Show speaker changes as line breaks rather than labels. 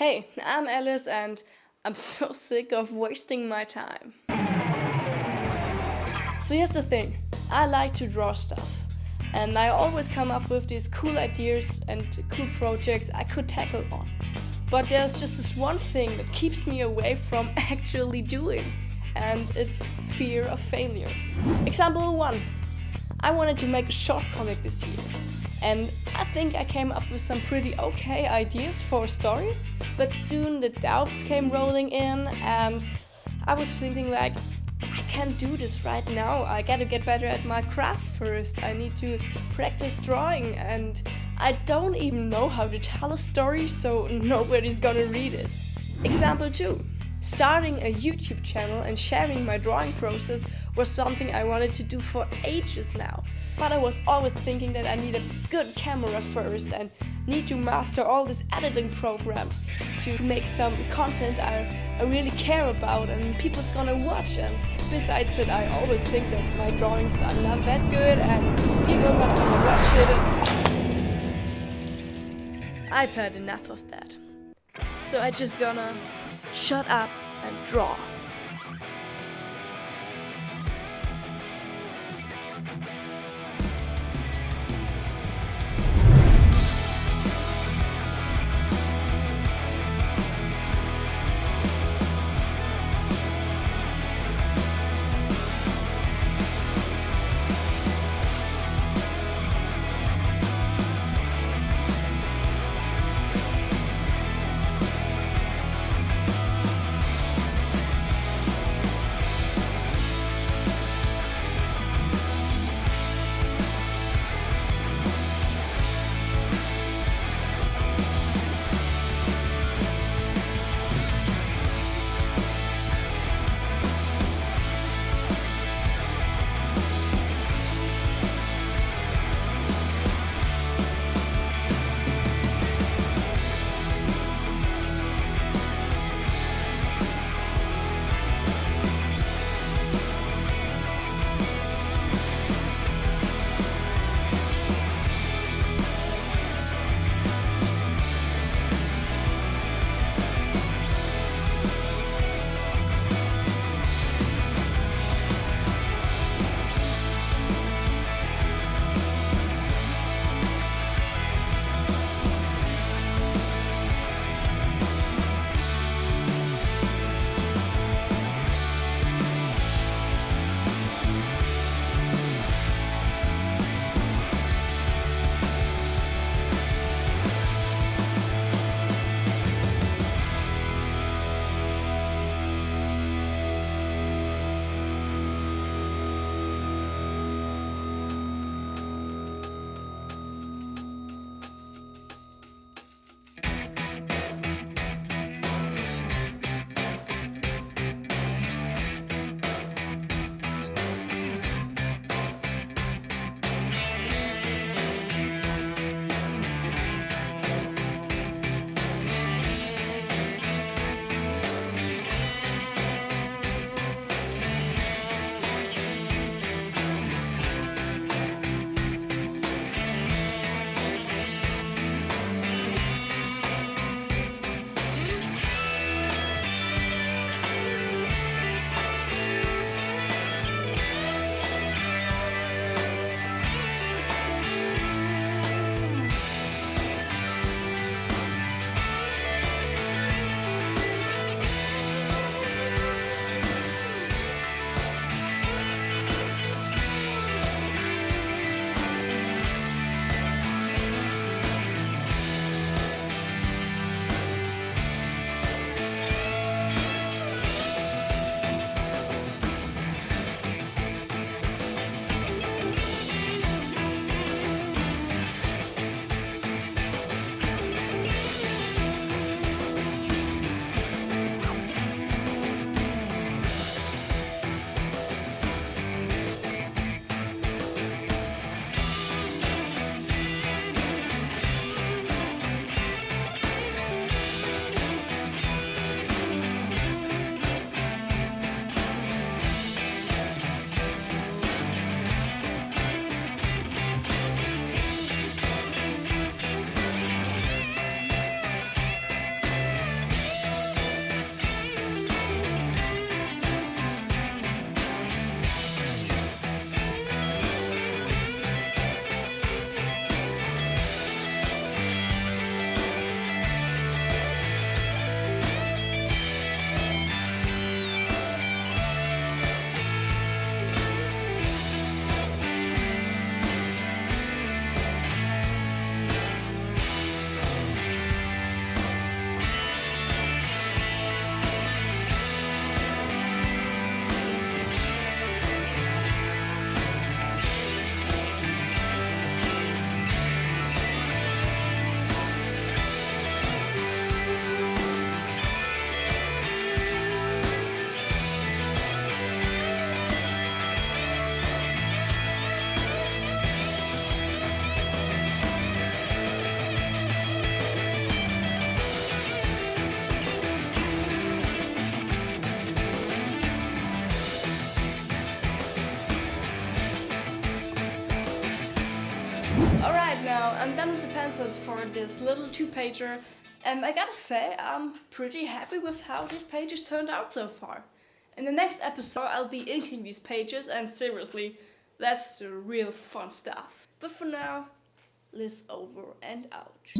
Hey, I'm Alice and I'm so sick of wasting my time. So here's the thing, I like to draw stuff. And I always come up with these cool ideas and cool projects I could tackle on. But there's just this one thing that keeps me away from actually doing. And it's fear of failure. Example 1. I wanted to make a short comic this year. And I think I came up with some pretty okay ideas for a story. But soon the doubts came rolling in and I was thinking like, I can't do this right now. I gotta get better at my craft first. I need to practice drawing and I don't even know how to tell a story, so nobody's gonna read it. Example 2. Starting a YouTube channel and sharing my drawing process was something I wanted to do for ages now. But I was always thinking that I need a good camera first and need to master all these editing programs to make some content I really care about and people's gonna watch. And besides it, I always think that my drawings are not that good and people are not gonna watch it. I've had enough of that. So I just gonna shut up and draw. I'm done with the pencils for this little 2-pager, and I gotta say, I'm pretty happy with how these pages turned out so far. In the next episode, I'll be inking these pages, and seriously, that's the real fun stuff. But for now, Liz over and out.